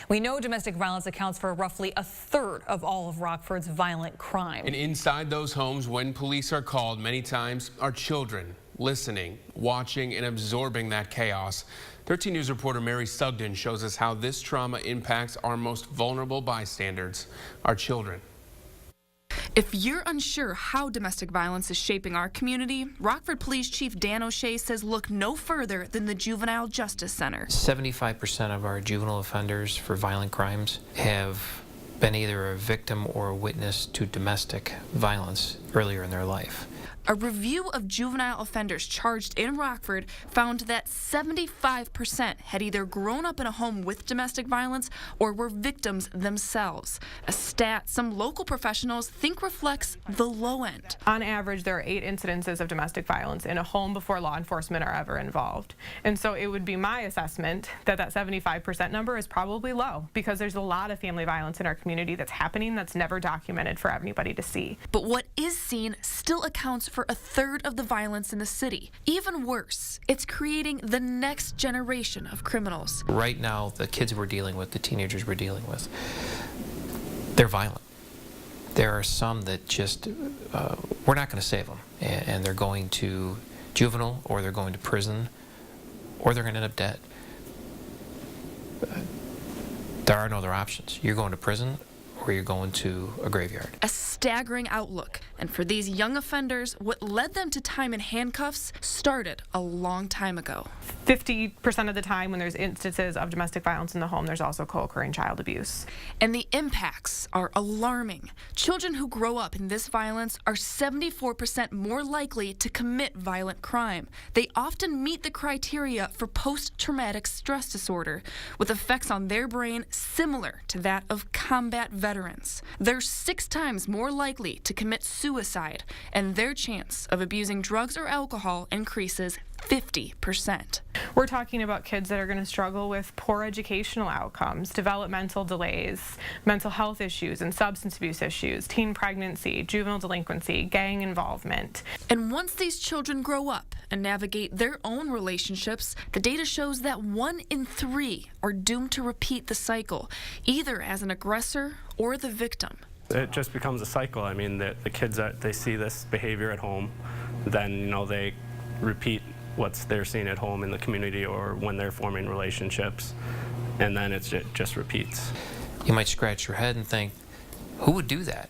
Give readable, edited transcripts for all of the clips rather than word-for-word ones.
We know domestic violence accounts for roughly a third of all of Rockford's violent crime. And inside those homes, when police are called, many times are children listening, watching, and absorbing that chaos. 13 News reporter Mary Sugden shows us how this trauma impacts our most vulnerable bystanders, our children. If you're unsure how domestic violence is shaping our community, Rockford Police Chief Dan O'Shea says look no further than the Juvenile Justice Center. 75% of our juvenile offenders for violent crimes have been either a victim or a witness to domestic violence earlier in their life. A review of juvenile offenders charged in Rockford found that 75% had either grown up in a home with domestic violence or were victims themselves, a stat some local professionals think reflects the low end. On average, there are 8 incidences of domestic violence in a home before law enforcement are ever involved. And so it would be my assessment that that 75% number is probably low because there's a lot of family violence in our community that's happening that's never documented for anybody to see. But what is seen still accounts for a third of the violence in the city. Even worse, it's creating the next generation of criminals. Right now, the kids we're dealing with, the teenagers we're dealing with, they're violent. There are some that just, we're not going to save them. And they're going to juvenile, or they're going to prison, or they're going to end up dead. There are no other options. You're going to prison, or you're going to a graveyard. A staggering outlook. And for these young offenders, what led them to time in handcuffs started a long time ago. 50% of the time when there's instances of domestic violence in the home, there's also co-occurring child abuse. And the impacts are alarming. Children who grow up in this violence are 74% more likely to commit violent crime. They often meet the criteria for post-traumatic stress disorder, with effects on their brain similar to that of combat veterans. They're 6 times more likely to commit suicide, and their chance of abusing drugs or alcohol increases 50%. We're talking about kids that are going to struggle with poor educational outcomes, developmental delays, mental health issues and substance abuse issues, teen pregnancy, juvenile delinquency, gang involvement. And once these children grow up and navigate their own relationships, the data shows that 1 in 3 are doomed to repeat the cycle, either as an aggressor or the victim. It just becomes a cycle. I mean, the kids, they see this behavior at home, then they repeat what they're seeing at home in the community or when they're forming relationships, and then it just repeats. You might scratch your head and think, who would do that?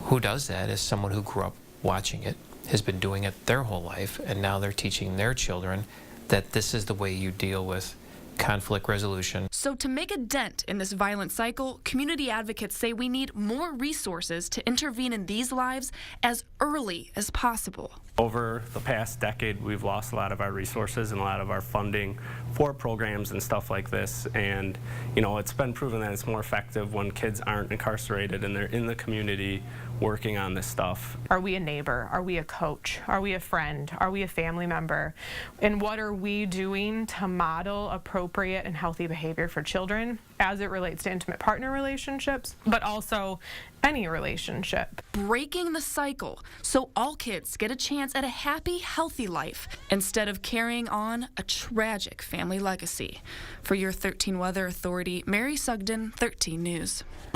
Who does that is someone who grew up watching it, has been doing it their whole life, and now they're teaching their children that this is the way you deal with conflict resolution. So to make a dent in this violent cycle, community advocates say we need more resources to intervene in these lives as early as possible. Over the past decade, we've lost a lot of our resources and a lot of our funding for programs and stuff like this. And, it's been proven that it's more effective when kids aren't incarcerated and they're in the community working on this stuff. Are we a neighbor? Are we a coach? Are we a friend? Are we a family member? And what are we doing to model appropriate and healthy behavior for children as it relates to intimate partner relationships, but also any relationship? Breaking the cycle so all kids get a chance at a happy, healthy life instead of carrying on a tragic family legacy. For your 13 Weather Authority, Mary Sugden, 13 News.